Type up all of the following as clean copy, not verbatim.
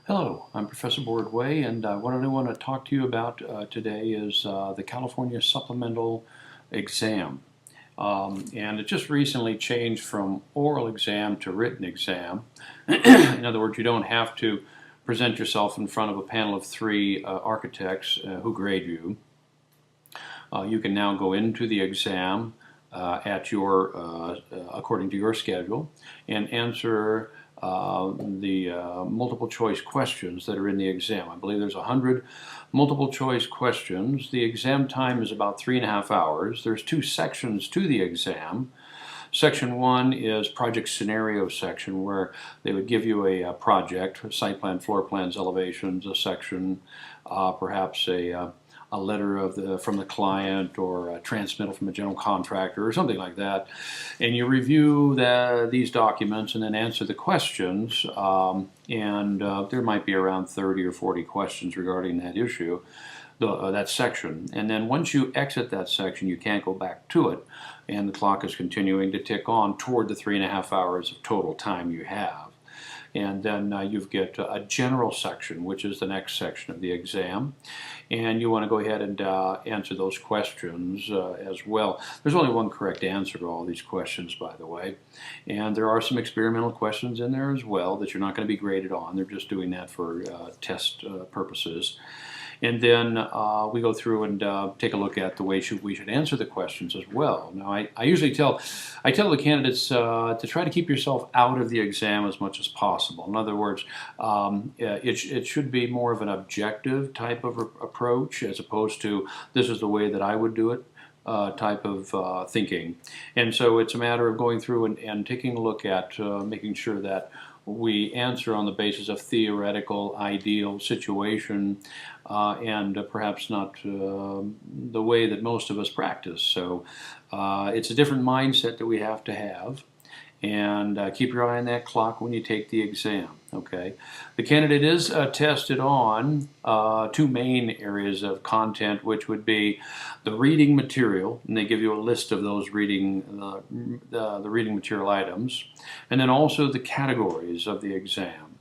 Hello, I'm Professor Boardway, and what I want to talk to you about today is the California Supplemental exam. And it just recently changed from oral exam to written exam. In other words, you don't have to present yourself in front of a panel of three architects who grade you. You can now go into the exam at according to your schedule and answer the multiple choice questions that are in the exam. I believe there's 100 multiple choice questions. The exam time is about 3.5 hours. There's 2 sections to the exam. Section 1 is project scenario section, where they would give you a project, site plan, floor plans, elevations, a section, perhaps a letter from the client, or a transmittal from a general contractor or something like that, and you review these documents and then answer the questions, there might be around 30 or 40 questions regarding that issue, that section. And then once you exit that section, you can't go back to it, and the clock is continuing to tick on toward the 3.5 hours of total time you have. And then you get a general section, which is the next section of the exam, and you want to go ahead and answer those questions as well. There's only one correct answer to all these questions, by the way, and there are some experimental questions in there as well that you're not going to be graded on. They're just doing that for test purposes. And then we go through and take a look at the way we should answer the questions as well. Now, I usually tell the candidates to try to keep yourself out of the exam as much as possible. In other words, it should be more of an objective type of approach, as opposed to this is the way that I would do it type of thinking. And so it's a matter of going through and taking a look at making sure that we answer on the basis of theoretical, ideal situation, and perhaps not the way that most of us practice. So it's a different mindset that we have to have. And keep your eye on that clock when you take the exam. Okay, the candidate is tested on 2 main areas of content, which would be the reading material, and they give you a list of those reading the reading material items, and then also the categories of the exam.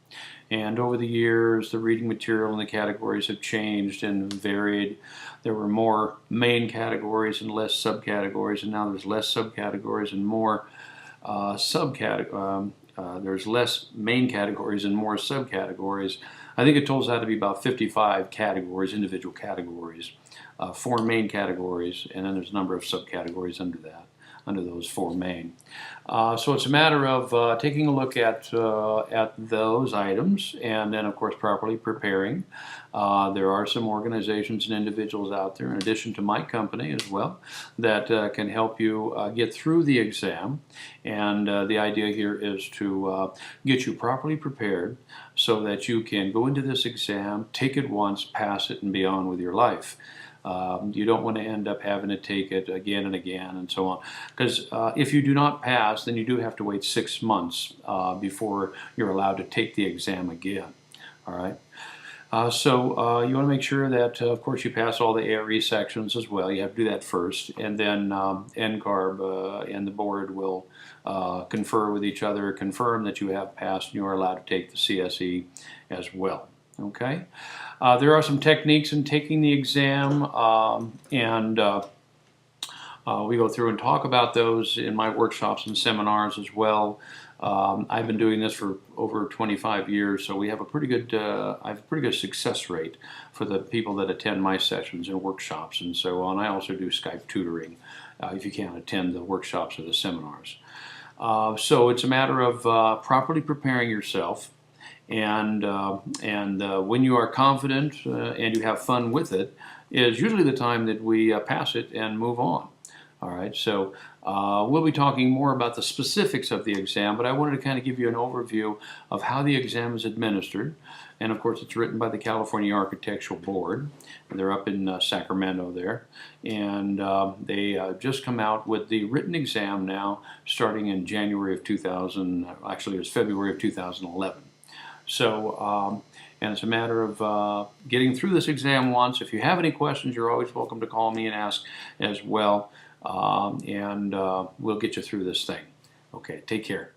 And over the years, the reading material and the categories have changed and varied. There were more main categories and less subcategories, and now there's less subcategories and more there's less main categories and more subcategories. I think it totals out to be about 55 categories, individual categories, 4 main categories, and then there's a number of subcategories under that, under those 4 main. So it's a matter of taking a look at those items, and then of course properly preparing. There are some organizations and individuals out there, in addition to my company as well, that can help you get through the exam. And the idea here is to get you properly prepared so that you can go into this exam, take it once, pass it, and be on with your life. You don't want to end up having to take it again and again and so on. Because if you do not pass, then you do have to wait 6 months before you're allowed to take the exam again. All right. So you want to make sure that, of course, you pass all the ARE sections as well. You have to do that first, and then NCARB and the board will confer with each other, confirm that you have passed, and you are allowed to take the CSE as well. Okay. There are some techniques in taking the exam, and we go through and talk about those in my workshops and seminars as well. I've been doing this for over 25 years, so we have a pretty good, I have a pretty good success rate for the people that attend my sessions and workshops and so on. I also do Skype tutoring if you can't attend the workshops or the seminars. So it's a matter of properly preparing yourself, and when you are confident and you have fun with it is usually the time that we pass it and move on. All right, so we'll be talking more about the specifics of the exam, but I wanted to kind of give you an overview of how the exam is administered. And of course, it's written by the California Architectural Board. They're up in Sacramento there. And they just come out with the written exam now, starting in January of 2000, actually it was February of 2011. So, and it's a matter of getting through this exam once. If you have any questions, you're always welcome to call me and ask as well. and we'll get you through this thing. Okay, take care.